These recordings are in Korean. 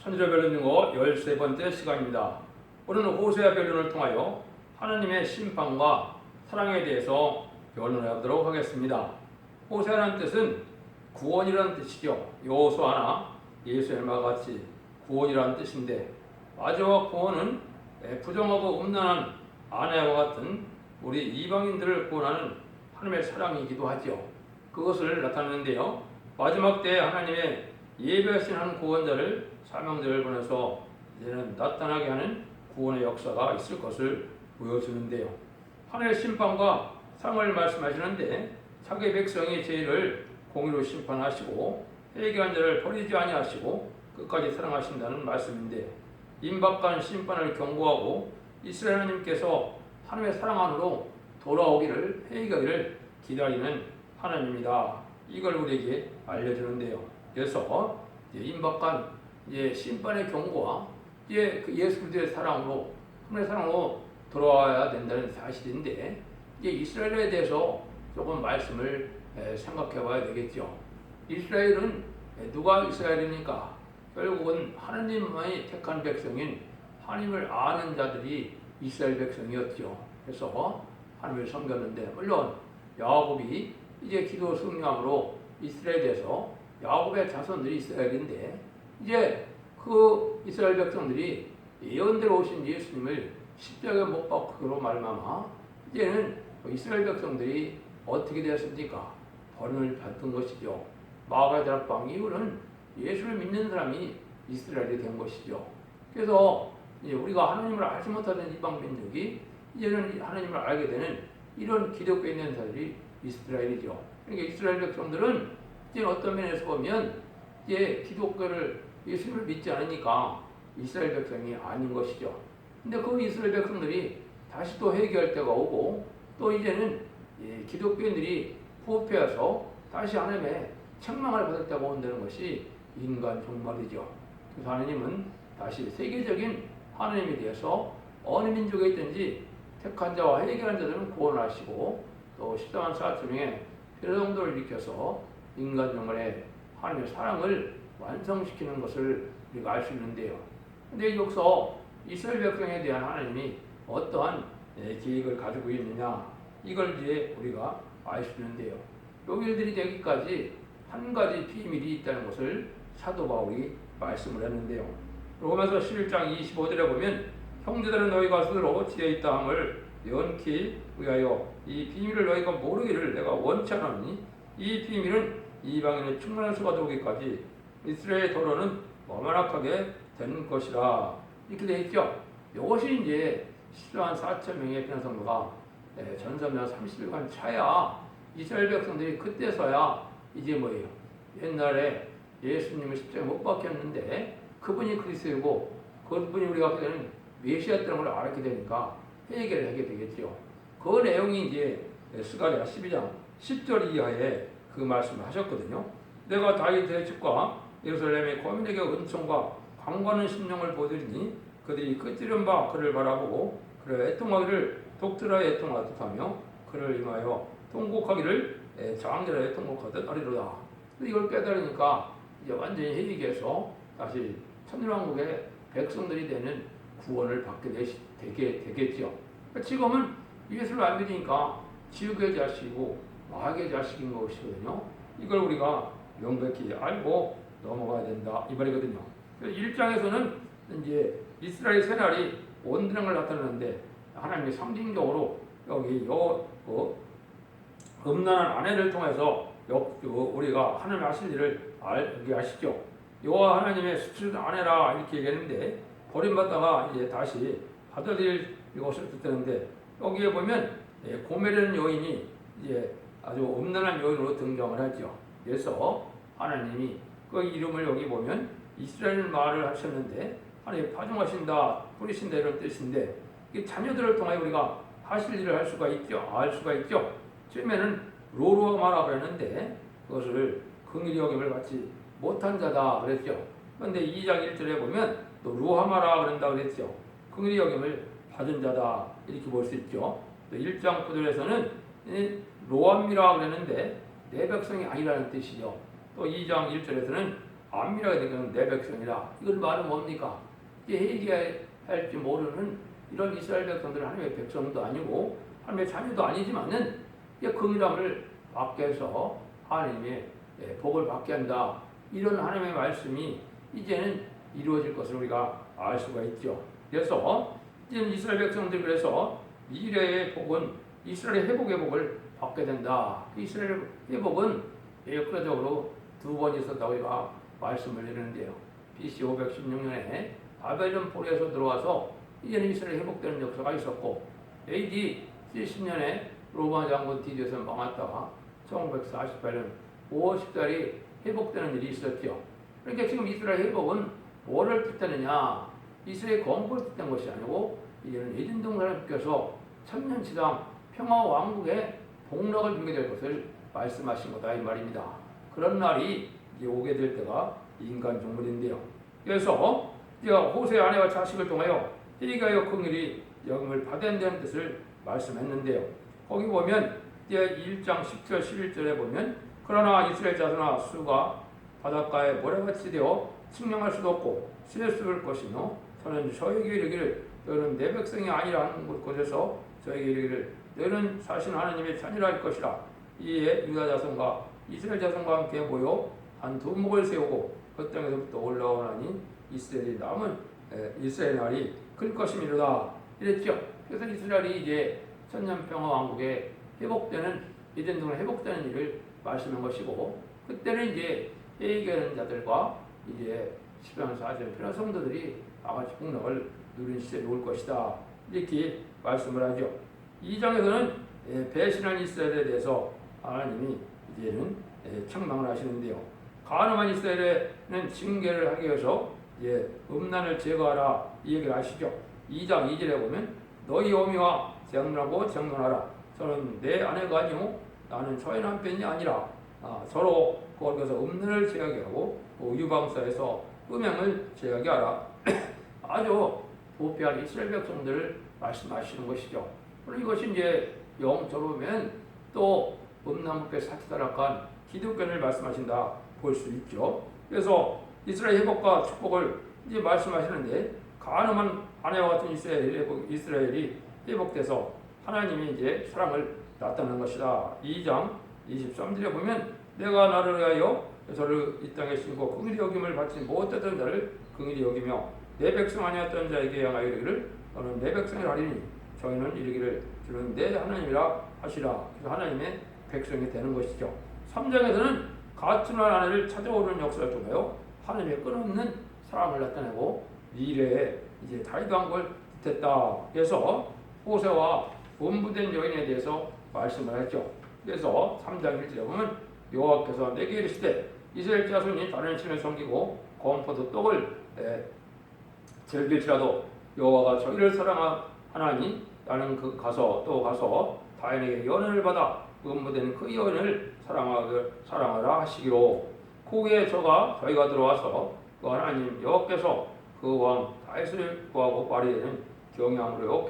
천지를 변론 거 13번째 시간입니다. 오늘은 호세아 변론을 통하여 하나님의 심판과 사랑에 대해서 변론해 보도록 하겠습니다. 호세아라는 뜻은 구원이라는 뜻이죠. 여호수아나 예수님과 같이 구원이라는 뜻인데, 마지막 구원은 부정하고 음란한 아내와 같은 우리 이방인들을 구원하는 하나님의 사랑이기도 하죠. 그것을 나타내는데요. 마지막 때에 하나님의 예배하신 한 구원자를 사명자를 보내서 이제는 나타나게 하는 구원의 역사가 있을 것을 보여주는데요. 하나님의 심판과 사랑을 말씀하시는데, 자기 백성의 죄를 공의로 심판하시고 회개한 자를 버리지 아니하시고 끝까지 사랑하신다는 말씀인데, 임박한 심판을 경고하고 이스라엘 하나님께서 하나님의 사랑 안으로 돌아오기를, 회개하기를 기다리는 하나님이다. 이걸 우리에게 알려주는데요. 그래서 임박한 심판의 경고와 예수 그리스도의 사랑으로, 하나님의 사랑으로 돌아와야 된다는 사실인데, 이스라엘에 대해서 조금 말씀을 생각해 봐야 되겠죠. 이스라엘은 누가 이스라엘입니까? 결국은 하나님만이 택한 백성인 하나님을 아는 자들이 이스라엘 백성이었죠. 그래서 하나님을 섬겼는데, 물론 야곱이 이제 기도 승리함으로 이스라엘에서 야곱의 자손들이 이스라엘인데, 이제 그 이스라엘 백성들이 예언대로 오신 예수님을 십자가에 못 박으로 말미암아 이제는 이스라엘 백성들이 어떻게 되었습니까? 벌을 받은 것이죠. 마가의 다락방 이후는 예수를 믿는 사람이 이스라엘이 된 것이죠. 그래서 이제 우리가 하나님을 알지 못하던 이방 민족이 이제는 하나님을 알게 되는 이런 기독교에 있는 자들이 이스라엘이죠. 그러니까 이스라엘 백성들은 이제 어떤 면에서 보면 이제 기독교를, 예수를 믿지 않으니까 이스라엘 백성이 아닌 것이죠. 근데 그 이스라엘 백성들이 다시 또 회개할 때가 오고, 또 이제는 기독교인들이 부패해서 다시 하나님의 책망을 받을 때가 온다는 것이 인간 종말이죠. 그래서 하나님은 다시 세계적인 하나님에 대해서 어느 민족에 있든지 택한 자와 회개한 자들은 구원하시고, 또 14만 4천 명의 회성도를 일으켜서 인간 종말에 하나님의 사랑을 완성시키는 것을 우리가 알 수 있는데요. 근데 여기서 이스라엘 백성에 대한 하나님이 어떠한 계획을 가지고 있느냐, 이걸 이제 우리가 알 수 있는데요. 요 일들이 되기까지 한 가지 비밀이 있다는 것을 사도 바울이 말씀을 했는데요. 로마서 11장 25절에 보면, 형제들은 너희가 스스로 지혜 있다 함을 연키 위하여 이 비밀을 너희가 모르기를 내가 원치 않으니, 이 비밀은 이방인의 충만한 수가 들어오기까지 이스라엘의 도로는 원만하게 된 것이라, 이렇게 되어 있죠. 이것이 이제 14만 4천 명의 피난 성도가 전섬전 30일간 차야 이스라엘 백성들이 그때서야 이제 뭐예요? 옛날에 예수님을 십자가에 못 박혔는데 그분이 그리스도이고 그분이 우리가 갖게 되는 메시아였다는 걸 알게 되니까 회개를 하게 되겠죠. 그 내용이 이제 스가랴 12장 10절 이하에 그 말씀을 하셨거든요. 내가 다윗의 집과 예루살렘의 거민에게 은총과 강구하는 심령을 보이리니 그들이 끄찌른 바 그를 바라보고 그를 애통하기를 독들하여 애통하듯 하며 그를 임하여 통곡하기를 장렬하여 통곡하듯 하리로다. 이걸 깨달으니까 이제 완전히 회개해서 다시 천일왕국의 백성들이 되는 구원을 받게 되겠죠. 지금은 예수를 안 믿으니까 지옥의 자식이고 마귀의 자식인 것이거든요. 이걸 우리가 명백히 알고 넘어가야 된다, 이 말이거든요. 1장에서는 이제 이스라엘 새날이 온전한 걸 나타내는데, 하나님이 상징적으로 여기 음란한 아내를 통해서 우리가 하나님 하실 일을 알게 하시죠. 여호와 하나님의 수출 아내라 이렇게 얘기했는데, 버림받다가 이제 다시 받아들일 것을 뜻하는데, 여기에 보면 고멜이라는 여인이 이제 아주 음란한 여인으로 등장을 하죠. 그래서 하나님이 그 이름을 여기 보면 이스라엘 말을 하셨는데, 하나님 파종하신다, 뿌리신다 이런 뜻인데, 이 자녀들을 통해 우리가 하실 일을 할 수가 있죠. 알 수가 있죠. 처음에는 로루아마라 그랬는데 그것을 긍휼히 여김을 받지 못한 자다 그랬죠. 그런데 2장 1절에 보면 또 루하마라 그런다 그랬죠. 긍휼히 여김을 받은 자다 이렇게 볼 수 있죠. 또 1장 9절에서는 로암이라 그랬는데 내 백성이 아니라는 뜻이죠. 또 2장 1절에서는 안밀하게 되는 내 백성이라. 이걸 말은 뭡니까? 이제 회개할지 모르는 이런 이스라엘 백성들은 하나님의 백성도 아니고 하나님의 자녀도 아니지만은 긍휼함을 받게 해서 하나님의 복을 받게 한다. 이런 하나님의 말씀이 이제는 이루어질 것을 우리가 알 수가 있죠. 그래서 이제는 이스라엘 백성들 그래서 미래의 복은 이스라엘의 회복의 복을 받게 된다. 이스라엘 회복은 역사적으로 두 번 있었다고 우리가 말씀을 드리는데요. BC 516년에 바벨론 포로에서 들어와서 이제는 이스라엘이 회복되는 역사가 있었고, AD 70년에 로마 장군 디디에서 망했다가 1948년 5월 14일이 회복되는 일이 있었죠. 그러니까 지금 이스라엘 회복은 뭐를 뜻하느냐? 이스라엘 건국을 뜻한 것이 아니고 이제는 에덴 동산을 비껴서 천년치당 평화 왕국의 복락을 누리게 될 것을 말씀하신 거다 이 말입니다. 그런 날이 이제 오게 될 때가 인간 종물인데요. 그래서 호세의 아내와 자식을 통하여 회개하여 긍휼히 여김을 받아야 된다는 뜻을 말씀했는데요. 거기 보면 이제 1장 10절 11절에 보면 그러나 이스라엘 자손아 수가 바닷가에 모래같이 되어 측량할 수도 없고 셀 수 없을 것이며 저는 저에게 이르기를 너는 내 백성이 아니라 하는 곳에서 저에게 이르기를 너는 사신 하나님의 자녀라 할 것이라. 이에 유다 자손과 이스라엘 자손과 함께 모여 한 두목을 세우고 그 땅에서부터 올라오나니 이스라엘이 남은 이스라엘 날이 클 것이미로다 이랬죠. 그래서 이스라엘이 이제 천년평화 왕국에 회복되는 에덴 동안 회복되는 일을 말씀한 것이고, 그때는 이제 회개하는 자들과 이제 10년 4년 필요한 성도들이 아가씨 폭락을 누린 시절이 올 것이다 이렇게 말씀을 하죠. 2장에서는 배신한 이스라엘에 대해서 하나님이 이제는 책망을 하시는데요. 가늠한 이스라엘에는 징계를 하기 위해서 이제 음란을 제거하라 이 얘기를 하시죠. 2장 2절에 보면 너희 어미와 장론하고 장론하라. 저는 내 아내가 아니오 나는 저의 남편이 아니라 서로 거기서 음란을 제하게 하고 유방사에서 음행을 제하게 하라. 아주 부패한 이스라엘 백성들을 말씀하시는 것이죠. 그리고 이것이 이제 영적으로 보면 또 음란부패 사치다락한 기독교를 말씀하신다 볼 수 있죠. 그래서 이스라엘 회복과 축복을 이제 말씀하시는데 가늠한 아내와 같은 이스라엘이 회복돼서 하나님이 이제 사랑을 나타내는 것이다. 2장 23절에 보면 내가 나를 위하여 저를 이 땅에 심고 긍휼히 여김을 받지 못했던 자를 긍휼히 여기며 내 백성 아니었던 자에게 향하여 이르기를 너는 내 백성이라 하리니 저희는 이르기를 주는 내 하나님이라 하시라. 그래서 하나님의 백성이 되는 것이죠. 3장에서는 가증한 아내를 찾아오는 역사를 통하여 하나님의 끊임없는 사랑을 나타내고 미래에 이제 다윗왕 걸 뜻했다. 그래서 호세와 분부된 여인에 대해서 말씀을 했죠. 그래서 3장 1절에 보면 여호와께서 내게 이르시되 이스라엘 자손이 다른 신을 섬기고 공포도 떡을 즐길지라도 여호와가 저희를 사랑하나니 나는 가서 다인에게 연을 받아 분부된 그 여인을 사랑하라 하시기로. 그 후에 저희가 들어와서 그 하나님 여호와께서 그 왕 다윗을 구하고 발휘되는 경향으로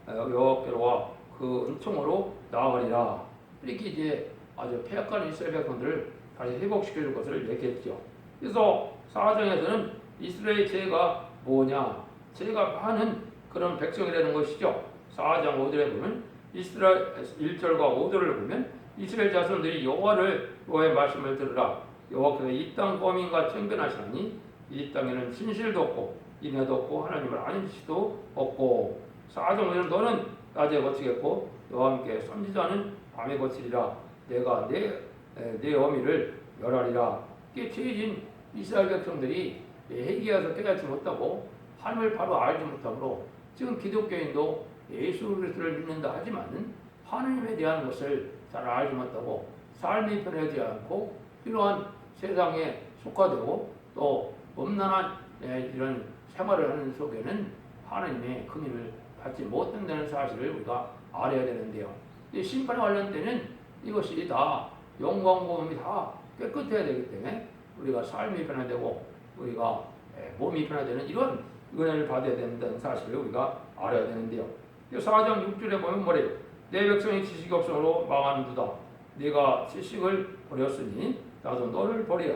여호와께로와 그 은총으로 나아가리라. 이렇게 이제 아주 패역한 이스라엘 백성들을 다시 회복시킬 것을 얘기했죠. 그래서 4장에서는 이스라엘 죄가 뭐냐? 죄가 많은 그런 백성이라는 것이죠. 4장 5절에 보면 이스라엘 1절과 5절을 보면 이스라엘 자손들이 여호와의 말씀을 들으라. 여호와께서 이 땅 범인과 청변하시나니 이 땅에는 진실도 없고 인애도 없고 하나님을 아는 지도 없고. 4장 5절은 너는 낮에 거치겠고 너와 함께 선지자는 밤에 거치리라. 내가 내 어미를 멸하리라. 이게 죄진 이스라엘 백성들이 회개해서 깨닫지 못하고 하나님을 바로 알지 못하므로 지금 기독교인도 예수 그리스도를 믿는다 하지만 하나님에 대한 것을 잘 알지 못하고 삶이 편하지 않고 이러한 세상에 속화되고 또 음란한 이런 생활을 하는 속에는 하나님의 긍휼을 받지 못한다는 사실을 우리가 알아야 되는데요. 이 심판에 관련되는 이것이 다 영광고음이 다 깨끗해야 되기 때문에 우리가 삶이 변화되고 우리가 몸이 변화되는 이런 은혜를 받아야 된다는 사실을 우리가 알아야 되는데요. 4장 6절에 보면 뭐래요? 내 백성이 지식이 없으므로 망하는도다. 네가 지식을 버렸으니 나도 너를 버리라.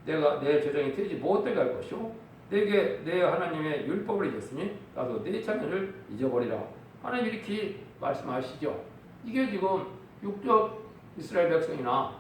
내가 내 재정이 되지 못되게 할 것이요 내게 내 하나님의 율법을 잊었으니 나도 내 자녀를 잊어버리라. 하나님 이렇게 말씀하시죠. 이게 지금 육적 이스라엘 백성이나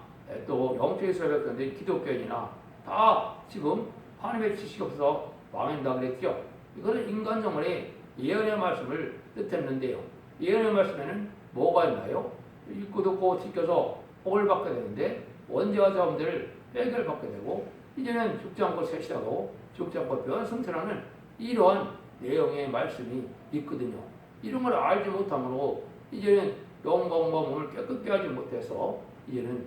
또 영적 이스라엘 백성들 기독교인이나 다 지금 하나님의 지식이 없어서 망한다 그랬죠. 이거는 인간정원의 예언의 말씀을 뜻했는데요. 예언의 말씀에는 뭐가 있나요? 읽고 듣고 지켜서 복을 받게 되는데 원죄와 자범죄를 해결받게 되고 이제는 죽지 않고 셋이라고 죽지 않고 변성천하는 이러한 내용의 말씀이 있거든요. 이런 걸 알지 못함으로 이제는 영광과 몸을 깨끗게 하지 못해서 이제는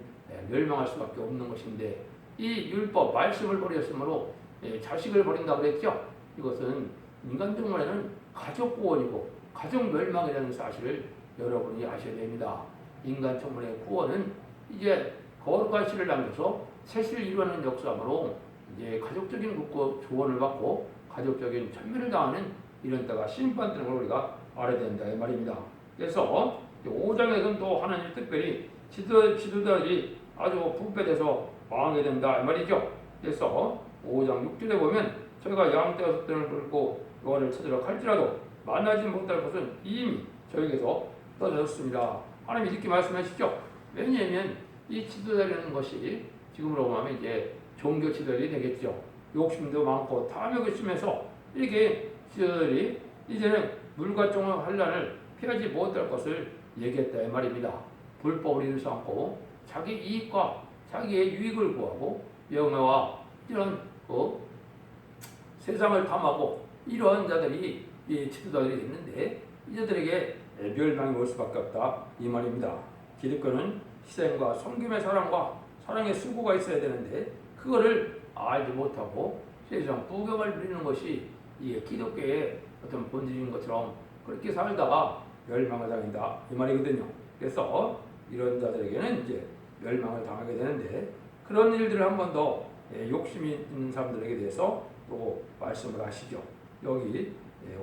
멸망할 수밖에 없는 것인데 이 율법 말씀을 버렸으므로 자식을 버린다 그랬죠. 이것은 인간 정말에는 가족 구원이고 가족 멸망이라는 사실을 여러분이 아셔야 됩니다. 인간 정말의 구원은 이제 거룩한 씨를 남겨서 세실을 이루는 역사로 이제 가족적인 구원을 받고 가족적인 천멸을 당하는 이런 때가 심판되는 걸 우리가 알아야 된다 이 말입니다. 그래서 5장에서는 또 하나님 특별히 지도자들이 아주 부패돼서 망하게 된다 이 말이죠. 그래서 5장 6절에 보면 저희가 양떼와 숫대를 불고 여호와를 찾으러 갈지라도 만나지 못할 것은 이미 저에게서 떨어졌습니다. 하나님 이렇게 말씀하시죠. 왜냐하면 이 지도자라는 것이 지금으로 보면 이제 종교 지도자들이 되겠죠. 욕심도 많고 탐욕이 심해서 이렇게 지도자들이 이제는 물과 종의 환난을 피하지 못할 것을 얘기했다 이 말입니다. 불법을 이루지 않고 자기 이익과 자기의 유익을 구하고 명예와 이런 세상을 탐하고 이러한 자들이 이 지도자들이 있는데 이자들에게 멸망이 올 수밖에 없다 이 말입니다. 기독교는 희생과 섬김의 사랑과 사랑의 수고가 있어야 되는데 그거를 알지 못하고 세상 부경을 누리는 것이 이게 기독교의 어떤 본질인 것처럼 그렇게 살다가 멸망을 당한다 이 말이거든요. 그래서 이런 자들에게는 이제 멸망을 당하게 되는데 그런 일들을 한 번 더 욕심이 있는 사람들에게 대해서 또 말씀을 하시죠. 여기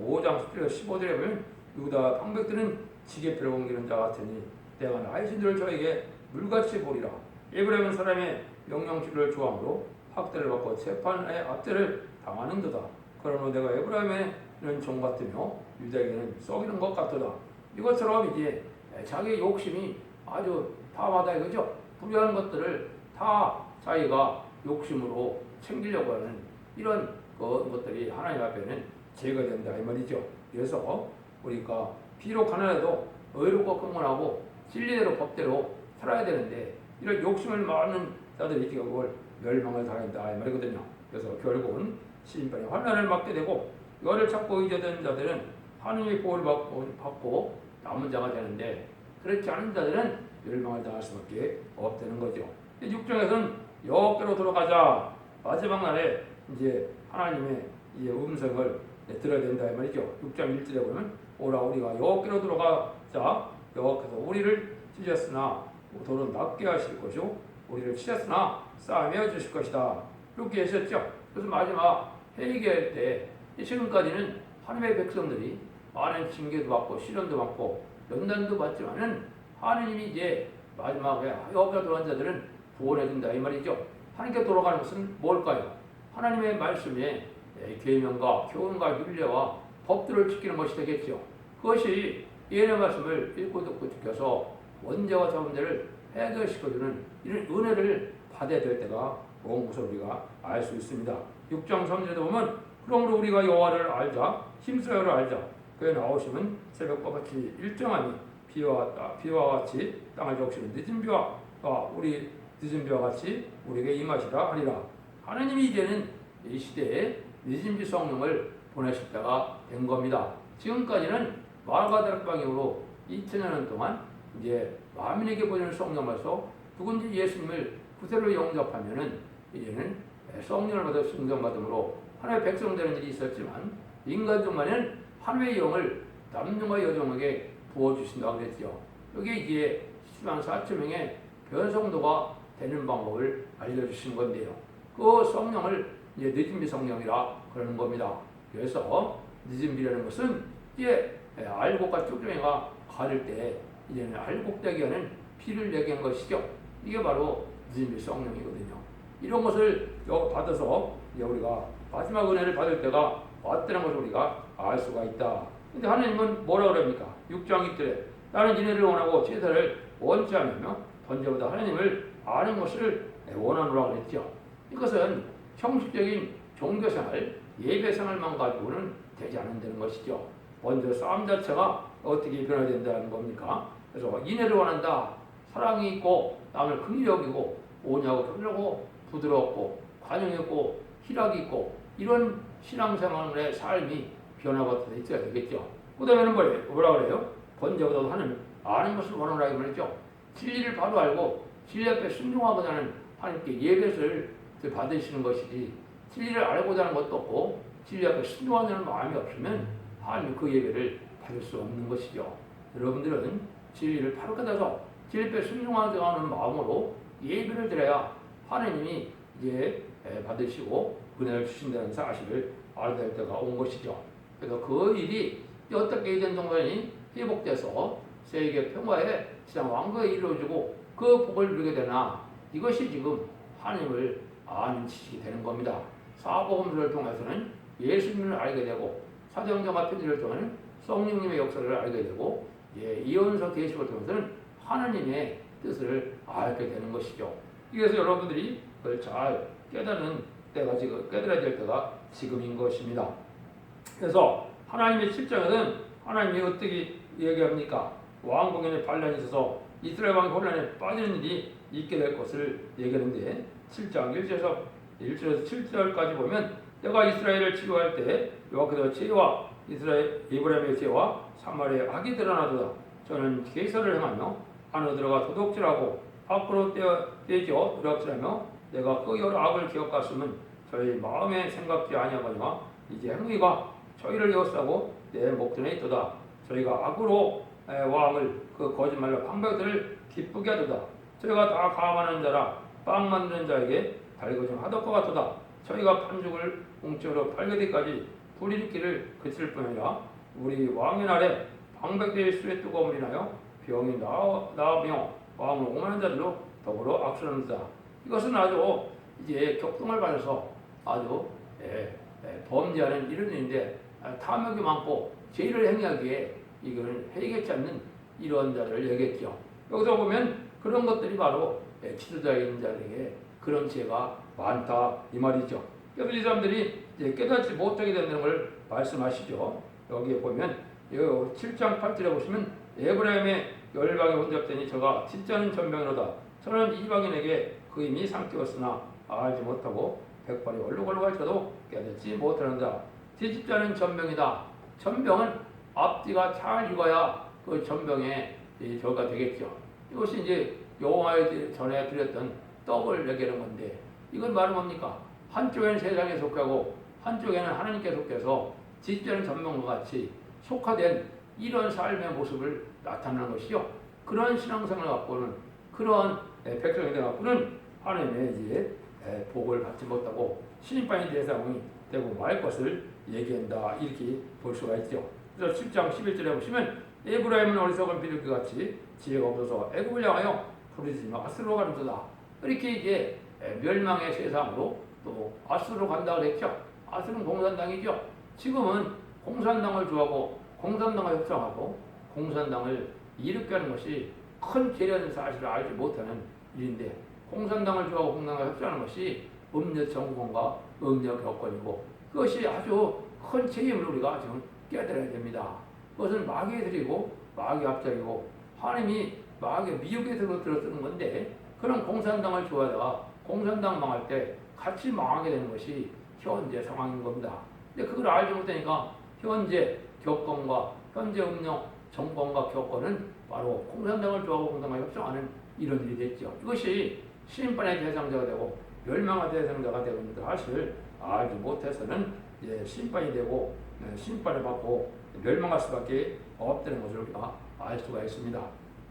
5장 15절에 보면 유다 방백들은 지게표를 옮기는 자 같으니 내가 나의 신들을 저에게 물같이 보리라. 에브라임은 사람의 명령치를 좋아함으로 학대를 받고 재판의 압제를 당하는도다. 그러므로 내가 에브라임에는 종 같으며 유다에게는 썩이는 것 같도다. 이것처럼 이제 자기 욕심이 아주 탐하다 이거죠. 부유한 것들을 다 자기가 욕심으로 챙기려고 하는 이런 것들이 하나님 앞에는 죄가 된다 이 말이죠. 그래서 우리가 비록 가난해도 의롭고 경건하고 진리대로 법대로 살아야 되는데 이런 욕심을 많은 자들이 그걸 멸망을 당한다 이 말이거든요. 그래서 결국은 심판의 환난을 맞게 되고 이거를 찾고 의지하던 자들은 하느님의 보호를 받고 남은 자가 되는데 그렇지 않은 자들은 멸망을 당할 수밖에 없다는 거죠. 6장에서는 여호와께로 돌아가자. 마지막 날에 이제 하나님의 이 음성을 들어야 된다 이 말이죠. 6장 1절에 보면 오라 우리가 여호와께로 돌아가자. 여호와께서 우리를 찢었으나 도로 낫게 하실 것이요 우리를 찢었으나 싸매어 주실 것이다. 이렇게 하셨죠. 그래서 마지막 회개할 때 지금까지는 하나님의 백성들이 많은 징계도 받고 시련도 받고 연단도 받지만은 하나님이 이제 마지막에 여호와께로 돌아간 자들은 구원해 준다 이 말이죠. 하나님께 돌아가는 것은 뭘까요? 하나님의 말씀에 계명과 교훈과 윤례와 법들을 지키는 것이 되겠죠. 그것이 예언의 말씀을 읽고 듣고 지켜서 원죄와 자범죄를 해결시켜주는 이런 은혜를 받아야 될 때가 온 것을 우리가 알 수 있습니다. 6장 3절에도 보면 그러므로 우리가 여호와를 알자 힘쓰여를 알자 그의 나오심은 새벽과 같이 일정하니 비와 같이 땅을 적시는 늦은 비와 우리 늦은 비와 같이 우리에게 임하시라 하리라. 하나님이 이제는 이 시대에 늦은 비 성령을 보내실 때가 된 겁니다. 지금까지는 마가다락방향으로 2000년 동안 이제 만민에게 보내는 성령에서 누군지 예수님을 구세로 영접하면은 이제는 성령을 받아 승정받음으로 하나님의 백성 되는 일이 있었지만 인간 중간에는 하나님의 영을 남녀와 여종에게 부어주신다고 그랬죠. 여기 이제 14만 4천 명의 변성도가 되는 방법을 알려주신 건데요. 그 성령을 이제 늦은비 성령이라 그러는 겁니다. 그래서 늦은비라는 것은 이제 알곡과 쭉정이가 가를 때 이제는 알곡되게 하는 피를 내게 한 것이죠. 이게 바로 늦은비 성령이거든요. 이런 것을 받아서 이제 우리가 마지막 은혜를 받을 때가 왔다는 것을 우리가 알 수가 있다. 근데 하나님은 뭐라 그럽니까? 6장 1절에 나는 인애를 원하고 제사를 원치 않으며 번제보다 하나님을 아는 것을 원하노라 그랬죠. 이것은 형식적인 종교생활, 예배생활만 가지고는 되지 않는다는 것이죠. 먼저 싸움 자체가 어떻게 변화된다는 겁니까? 그래서 인애를 원한다. 사랑이 있고 남을 긍휼히 여기고 오냐고 편하고 부드럽고 관용 있고 희락이 있고 이런 신앙생활의 삶이 변화가 있어야 되겠죠. 그 다음에는 뭐라 그래요? 번제보다도 하나님 아는 것을 원하노라 이 말이죠. 진리를 바로 알고 진리 앞에 순종하고자 하는 하나님께 예배를 받으시는 것이지 진리를 알고자 하는 것도 없고 진리 앞에 순종하는 마음이 없으면 하나님 그 예배를 받을 수 없는 것이죠. 여러분들은 진리를 바로 깨달아서 진리 앞에 순종하고자 하는 마음으로 예배를 드려야 하나님이 이제 받으시고 은혜를 주신다는 사실을 알아야 될 때가 온 것이죠. 그래서 그 일이 어떻게 이전 정권이 회복돼서 세계 평화에 세상 왕국에 이루어지고 그 복을 누리게 되나 이것이 지금 하나님을 아는 지식이 되는 겁니다. 사복음서를 통해서는 예수님을 알게 되고 사도행전과 편지를 통해서는 성령님의 역사를 알게 되고 이언서 계시를 통해서는 하나님의 뜻을 알게 되는 것이죠. 그래서 여러분들이 그걸 잘 깨달은 때가 지금 깨달아야 될 때가 지금인 것입니다. 그래서 하나님의 7장에는 하나님이 어떻게 얘기합니까? 왕궁에 반란이 있어서 이스라엘 왕이 혼란에 빠지는 일이 있게 될 것을 얘기하는데 7장 1절에서 7절까지 보면 내가 이스라엘을 치료할 때 여호와께서 죄와 이스라엘 에브라임의 죄와 사마리아의 악이 드러나도다. 저는 계사를 행하며 안으로 들어가 도둑질하고 밖으로 떼어 누락질하며 내가 그 여러 악을 기억하시면 저희 마음에 생각지 아니하거니와 이제 행위가 저희를 여호사하고 내 목전에 있도다. 저희가 악으로 왕을 그 거짓말로 방백들을 기쁘게 하도다. 저희가 다 가만한 자라 빵 만드는 자에게 달궈진 화덕과 같도다. 저희가 판죽을 웅처로 팔개디까지 불일으키를 그칠 뿐 아니라 우리 왕의 날에 방백들의 수의 뜨거움을 인하여 병이 나으며 왕을 오만한 자들로 더불어 악순하는다. 이것은 아주 이제 격동을 받아서 아주 범죄하는 이런 일인데 탐욕이 많고 죄를 행하기에 이거는 해결치 않는 이런 자들을 얘기했죠. 여기서 보면 그런 것들이 바로 지도자에 있는 자들에게 그런 죄가 많다 이 말이죠. 그래서 이 사람들이 이제 깨닫지 못하게 된다는 걸 말씀하시죠. 여기에 보면 7장 8절에 보시면 에브라임의 열방에 혼잡되니 저가 진짜는 전병이로다. 저는 이방인에게 그 힘이 삼키었으나 알지 못하고 백발이 얼룩얼룩할지라도 깨닫지 못하는다. 뒤집자는 전병이다. 전병은 앞뒤가 잘 익어야 그 전병의 저가 되겠죠. 이것이 이제 여호와의 전에 드렸던 떡을 얘기하는 건데 이건 말은 뭡니까? 한쪽에는 세상에 속하고 한쪽에는 하나님께 속해서 뒤집자는 전병과 같이 속화된 이런 삶의 모습을 나타내는 것이죠. 그런 신앙생활을 갖고는 그런 백성에 갖고는 하나님의 이제 복을 받지 못하고 신임받는 대상이 되고 말 것을 얘기한다 이렇게 볼 수가 있죠. 그래서 7장 11절에 보시면 에브라임은 어리석은 비둘기 같이 지혜가 없어서 애굽을 향하여 부르짖으며 아스로 가는도다. 이렇게 이제 멸망의 세상으로 또 아스로 간다 그랬죠. 아스는 공산당이죠. 지금은 공산당을 좋아하고 공산당을 협상하고 공산당을 일으켜 하는 것이 큰 죄라는 사실을 알지 못하는 일인데 공산당을 좋아하고 공산당을 협상하는 것이 음력 정권과 음력 여건이고 그것이 아주 큰 책임을 우리가 지금 깨달아야 됩니다. 그것은 마귀의 들이고 마귀의 합작이고 하나님이 마귀의 미혹에 들어쓰는 건데 그런 공산당을 좋아하다가 공산당 망할 때 같이 망하게 되는 것이 현재 상황인 겁니다. 근데 그걸 알지 못하니까 현재 교권과 현재 음력 정권과 교권은 바로 공산당을 좋아하고 공산당과 협상하는 이런 일이 됐죠. 이것이 심판의 대상자가 되고 멸망의 대상자가 되고 있는 사실을 알지 못해서는 심판이 되고 심판을 받고 멸망할 수밖에 없다는 것을 우리가 알 수가 있습니다.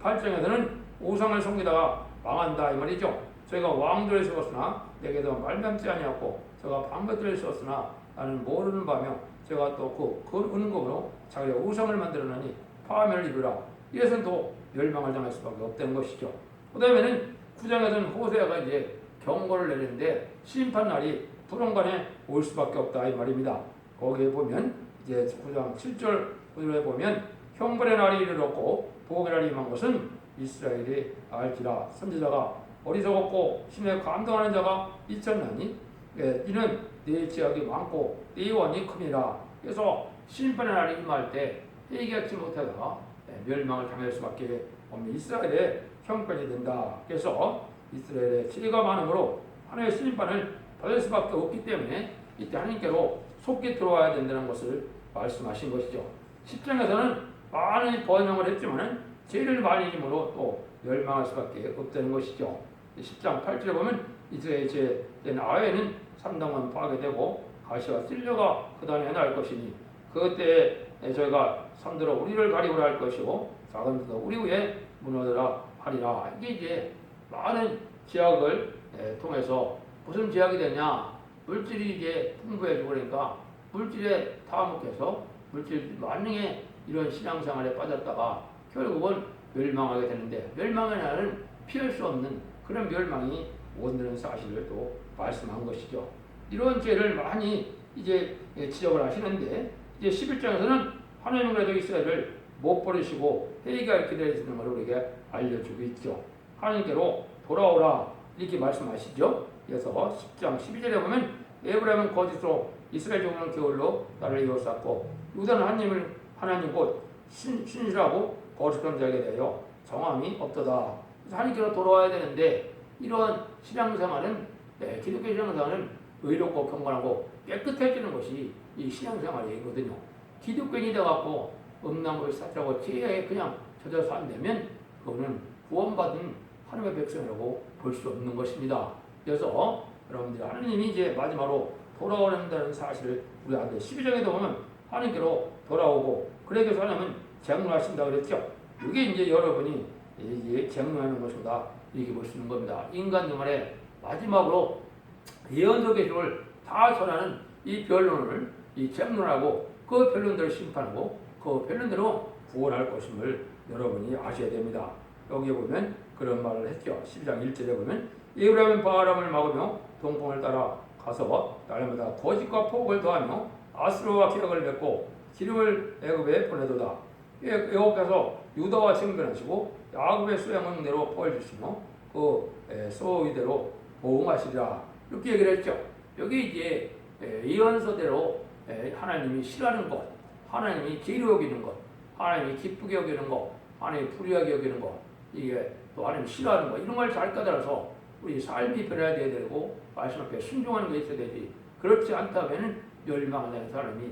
8장에서는 우상을 섬기다가 망한다 이 말이죠. 저희가 왕들을 세웠으나 내게도 말담지 아니었고 저가 방백들을 세웠으나 나는 모르는 바며 제가 또 그 은금으로 자기가 우상을 만들어내니 파멸을 이루라. 이것은 또 멸망을 당할 수밖에 없다는 것이죠. 그 다음에는 9장에서는 호세아가 이제 경고를 내리는데 심판날이 불언간에 올 수밖에 없다 이 말입니다. 거기에 보면 이제 9장 7절 구절에 보면 형벌의 날이 이르렀고 보복의 날이 임한 것은 이스라엘이 알지라. 선지자가 어리석었고 신에 감동하는 자가 있었나니 이는 네 지역이 많고 네 원이 큼이라. 그래서 심판의 날이 임할 때 회개하지 못하다가 멸망을 당할 수밖에 없는 이스라엘의 형편이 된다. 그래서 이스라엘의 죄가 많으므로 하나님의 심판을 받을 수밖에 없기 때문에 이때 하나님께로 속히 들어와야 된다는 것을 말씀하신 것이죠. 10장에서는 많은 번영을 했지만 죄를 많이 지므로 또 멸망할 수밖에 없다는 것이죠. 10장 8절에 보면 이스라엘의 죄된 아회는 삼당은 파괴되고 가시와 찔려가 그 다음에 날 것이니 그때 저희가 산들어 우리를 가리우라 할 것이고 작은 들도 우리 위에 무너져라 하리라. 이게 이제 많은 지역을 통해서 무슨 지역이 되냐, 물질이 이제 풍부해지고 그러니까 물질에 타먹혀서 물질 만능의 이런 신앙생활에 빠졌다가 결국은 멸망하게 되는데 멸망의 날은 피할 수 없는 그런 멸망이 온다는 사실을 또 말씀한 것이죠. 이런 죄를 많이 이제 지적을 하시는데 이제 11장에서는 하나님은 그래도 이스라엘을 못 버리시고 회개할 기다리시는 것을 우리에게 알려주고 있죠. 하나님께로 돌아오라 이렇게 말씀하시죠. 그래서 10장 12절에 보면 에브라임은 거짓으로 이스라엘 종은 게을러 나를 이어쌌고 유다는 하나님 곧 신실하고 거룩한 자에게 대하여 정함이 없도다. 하나님께로 돌아와야 되는데 이런 신앙생활은 기독교 신앙생활은 의롭고 경건하고 깨끗해지는 것이 이 신앙생활이거든요. 기독교인이 돼갖고 음란물 사자고 죄에 그냥 젖어서 안 되면 그거는 구원받은 하나님의 백성이라고 볼 수 없는 것입니다. 그래서 여러분들 하나님이 이제 마지막으로 돌아오는다는 사실을 우리한테 12장에도 보면 하나님께로 돌아오고 그래서 하나님은 쟁론하신다 그랬죠. 이게 이제 여러분이 이게 쟁론하는 것이다 이렇게 볼 수 있는 겁니다. 인간 영혼의 마지막으로 예언서 계시를 다 전하는 이 변론을 이 쟁론하고 그 변론대로 심판하고 그 변론대로 구원할 것임을 여러분이 아셔야 됩니다. 여기에 보면 그런 말을 했죠. 12장 1절에 보면 에브라임은 바람을 막으며 동풍을 따라 가서 날마다 거짓과 포악을 더하며 아수르와 계약을 맺고 기름을 애굽에 보내도다. 여호와께서 유다와 정변하시고 야곱의 수양원대로 벌 주시며 그 소위대로 보응하시리라. 이렇게 얘기를 했죠. 여기 이제 예언서대로 하나님이 싫어하는 것, 하나님이 죄로 여기는 것, 하나님이 기쁘게 여기는 것, 하나님이 불의하게 여기는 것, 이게 또 하나님 싫어하는 것 이런 걸 잘 깨달아서 우리 삶이 변해야 되고 말씀 앞에 순종하는 게 있어야 되지. 그렇지 않다면 멸망하는 사람이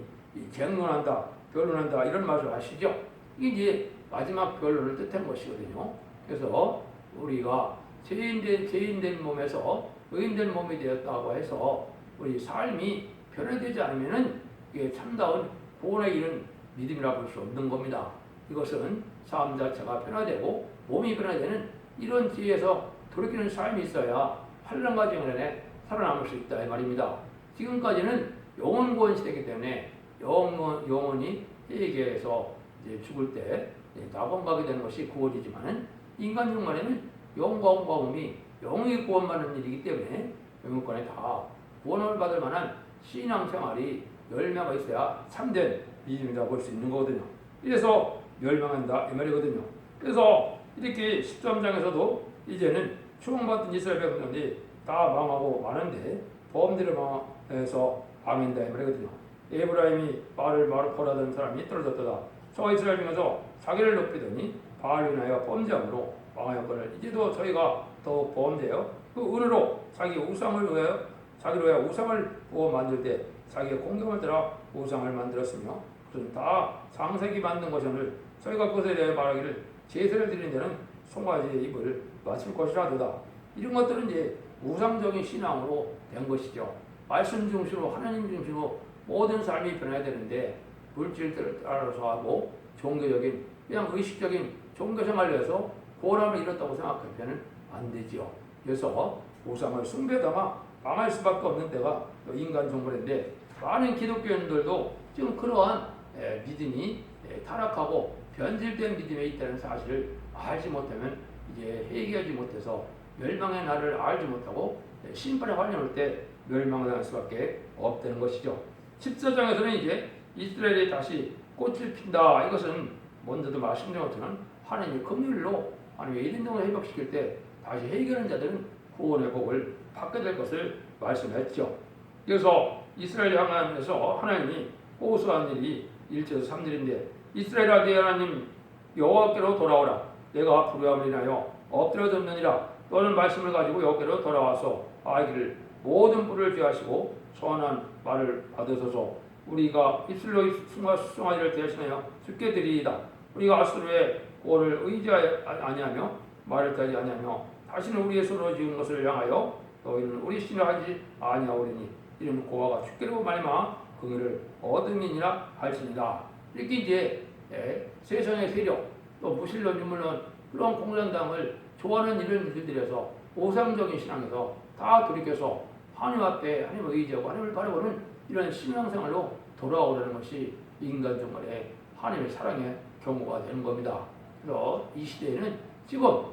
쟁론한다, 변론한다 이런 말을 하시죠. 이게 이제 마지막 변론을 뜻한 것이거든요. 그래서 우리가 죄인된 몸에서 의인된 몸이 되었다고 해서 우리 삶이 변화되지 않으면은 이게 참다운 구원에 이른 믿음이라 볼 수 없는 겁니다. 이것은 삶 자체가 변화되고 몸이 변화되는 이런 지혜에서 돌이키는 삶이 있어야 환난과 쟁론에 살아남을 수 있다 이 말입니다. 지금까지는 영원 구원 시대이기 때문에 영원히 회개해서 이제 죽을 때 낙원 가게 되는 것이 구원이지만은 인간 중간에는 영과 몸이 영원히 구원받는 일이기 때문에 영원권에 다 구원을 받을 만한 신앙생활이 열매가 있어야 참된 믿음이라 볼 수 있는 거거든요. 이래서 멸망한다 이 말이거든요. 그래서 이렇게 13장에서도 이제는 추앙받은 이스라엘 백성들이 다 망하고 마는데 범죄를 망해서 망한다 이 말이거든요. 에브라임이 바알을 벌하던 사람이 떨어졌다. 저 이스라엘 중에서 자기를 높이더니 바알을 인하여 범죄함으로 망하였거늘 이제도 저희가 더 범죄요. 그 은으로 자기 우상을 위하여 자기를 위하여 우상을 부어 만들 때 자기의 공경을 따라 우상을 만들었으며 그것은 다 장색이 만든 것을 저희가 그것에 대해 말하기를 제사를 드리는 데는 송아지의 입을 맞출 것이라도다. 이런 것들은 이제 우상적인 신앙으로 된 것이죠. 말씀 중심으로 하나님 중심으로 모든 삶이 변해야 되는데 물질들을 따라서 하고 종교적인 그냥 의식적인 종교생활을 해서 구원함을 잃었다고 생각하면 안 되죠. 그래서 우상을 숭배하다가 망할 수밖에 없는 데가 인간 종교인데 많은 기독교인들도 지금 그러한 믿음이 타락하고 변질된 믿음에 있다는 사실을 알지 못하면 이제 회개하지 못해서 멸망의 날을 알지 못하고 심판에 관련할 때 멸망당할 수밖에 없다는 것이죠. 14장에서는 이제 이스라엘이 다시 꽃을 핀다. 이것은 먼저도 말씀드린 것처럼 하나님의 긍휼로 하나님의 이den동을 회복시킬 때 다시 해결하는 자들은 구원의 복을 받게 될 것을 말씀했죠. 그래서 이스라엘 향하면서 하나님이 호소한 일이 1절에서 3절인데 이스라엘아 네 하나님 여호와께로 돌아오라. 내가 부르함을 인하여 엎드려 덮느니라. 너는 말씀을 가지고 여호와께로 돌아와서 아기를 모든 불을 제하시고 선한 말을 받으소서. 우리가 입술로 수송아지를 대신하여 죽게 드리이다. 우리가 아수르의 고를 의지하여 아니하며 말을 따지 아니하며 다시는 우리의 손으로 지은 것을 향하여 너희는 우리 신을 하지 아니하오리니 이는 고아가 죽게로 말미암아 긍휼을 얻음이니라 할지니라. 이렇게 이제 세상의 세력 또 무신론 유물론 그런 공산당을 좋아하는 이런 일들에서 오상적인 신앙에서 다 돌이켜서 하나님 앞에 하나님을 의지하고 하나님을 바라보는 이런 신앙생활로 돌아오려는 것이 인간 정말의 하나님의 사랑의 경우가 되는 겁니다. 그래서 이 시대에는 지금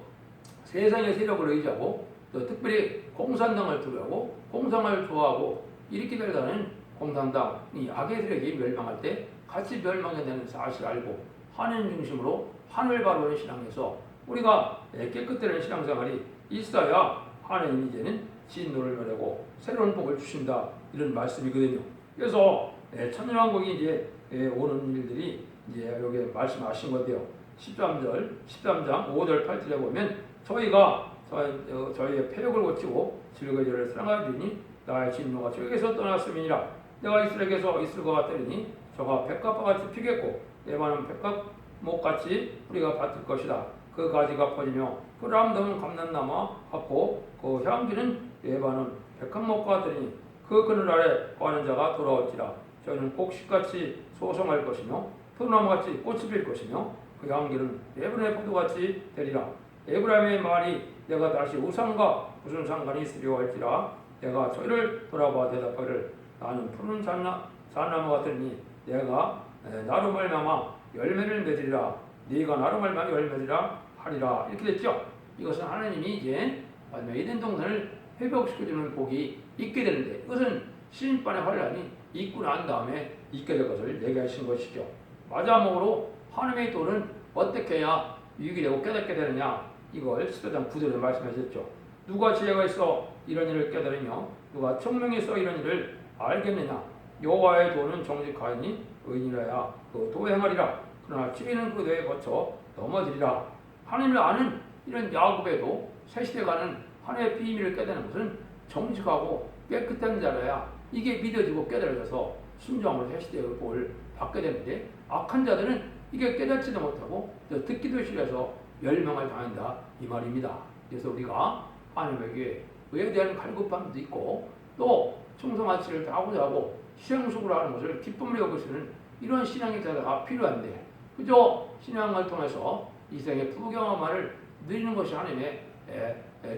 세상의 세력을 의지하고 또 특별히 공산당을 두려워하고 공산을 좋아하고 이렇게 되려는 공산당 이 악의 세력이 멸망할 때 같이 멸망해야 되는 사실을 알고 하나님 중심으로 하늘을 바라보는 신앙에서 우리가 깨끗한 신앙생활이 있어야 하나님이 이제는 진노를 멸하고 새로운 복을 주신다 이런 말씀이거든요. 그래서 천년왕국이 이제 오는 일들이 이제 여기 말씀하신 건데요. 13장 5절 8절에 보면 저희가 저희의 패역을 고치고 즐거이를 사랑하리니 나의 진노가 저에게서 떠났음이니라. 내가 이스라엘에게서 있을 것 같으니 저가 백합과 같이 피겠고 레바논 백합목같이 뿌리가 받을 것이다. 그 가지가 퍼지며 그 람덤은 감람나무와 같고 그 향기는 레바논 백합목과 같으니 그 그늘 아래 거하는 자가 돌아올지라. 저희는 곡식같이 소성할 것이며 포도나무같이 꽃이 필 것이며 그 향기는 레바논의 포도같이 되리라. 에브라임의 말이 내가 다시 우상과 무슨 상관이 있으려 할지라. 내가 저희를 돌아봐 대답하기를 나는 푸른 잣나무 같으니 내가 나로 말미암아 열매를 맺으리라. 네가 나로 말미암아 열매를 맺으리라 하리라. 이렇게 됐죠. 이것은 하나님이 이제 에덴 동산을 회복시켜주는 복이 있게 되는데 이것은 심판의 환란이 있고 난 다음에 있게 될 것을 얘기하신 것이죠. 마지막으로 하나님의 도는 어떻게 해야 유익이 되고 깨닫게 되느냐 이걸 14장 9절에 말씀하셨죠. 누가 지혜가 있어 이런 일을 깨달으며 누가 총명이 있어 이런 일을 알겠느냐. 여호와의 도는 정직하니 의인이라야 그 도에 행하리라. 그러나 지혜는 그 도에 거쳐 넘어지리라. 하나님을 아는 이런 야곱에도 새시대 가는 하나님의 비밀을 깨닫는 것은 정직하고 깨끗한 자라야 이게 믿어지고 깨달아져서 순종으로 새시대의 복을 받게 되는데 악한 자들은 이게 깨닫지도 못하고 듣기도 싫어서 멸망을 당한다 이 말입니다. 그래서 우리가 하나님에게 의에 대한 갈급함도 있고 또 충성하치를 당하고자 하고 시행속으로 하는 것을 기쁨으로 여기시는 이런 신앙의 자가 필요한데 그저 신앙을 통해서 이 세상의 부경험만을 누리는 것이 하나님의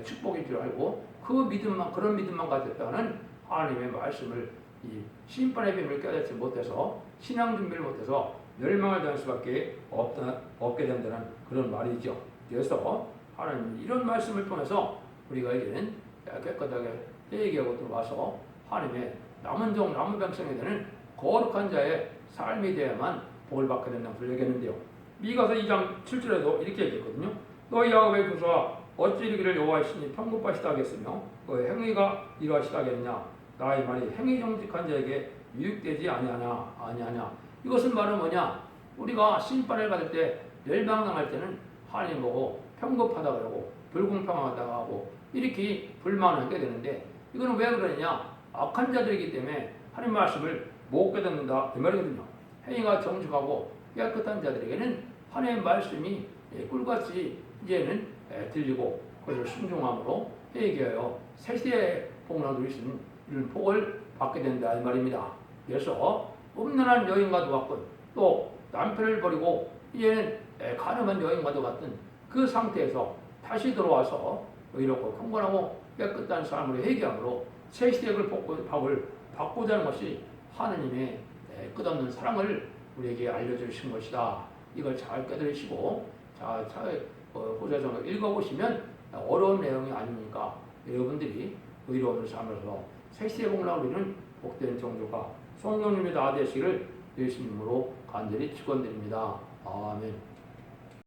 축복인 줄 알고 그 믿음만 그런 믿음만 가졌다는 하나님의 말씀을 이 심판의 비밀을 깨닫지 못해서 신앙 준비를 못해서 멸망을 당할 수밖에 없게 된다는 그런 말이죠. 그래서 하나님 이런 말씀을 통해서 우리가 이제는 깨끗하게 회개하고 들어와서 하나님의 남은 종 남은 백성에 대한 거룩한 자의 삶이 되어야만 복을 받게 된다는 것을 얘기했는데요. 미가서 2장 7절에도 이렇게 얘기했거든요. 너희 야곱의 구수와 어찌 이르기를 여호와의 신이 평급하시다 하겠으며 그의 행위가 이러하시다 하겠느냐. 나의 말이 행위 정직한 자에게 유익되지 아니하냐. 이것은 바로 뭐냐? 우리가 심판을 받을 때 멸망당할 때는 하나님 보고 평급하다 그러고 불공평하다 하고 이렇게 불만하게 되는데 이거는 왜 그러냐? 악한 자들이기 때문에 하나님 말씀을 못 깨닫는다 이 말이거든요. 행위가 정직하고 깨끗한 자들에게는 하나님의 말씀이 꿀같이 이제는 들리고 그것을 순종함으로 회개하여 새시대의 복을 누릴 수 있는 이런 복을 받게 된다 이 말입니다. 그래서 음란한 여인과도 같군 또 남편을 버리고 이제는 가늠한 여인과도 같은 그 상태에서 다시 들어와서 의롭고 경건하고 깨끗한 삶으로 회개함으로 새시대의 복을 받고자 하는 것이 하느님의 끝없는 사랑을 우리에게 알려주신 것이다. 이걸 잘 깨달으시고 잘 호세아서를 읽어보시면 어려운 내용이 아니니까 여러분들이 의로움을 삼아서 색시의 복락을 이루는 복된 종교가 성령님의 다 되시기를 예수님으로 간절히 축원드립니다. 아멘.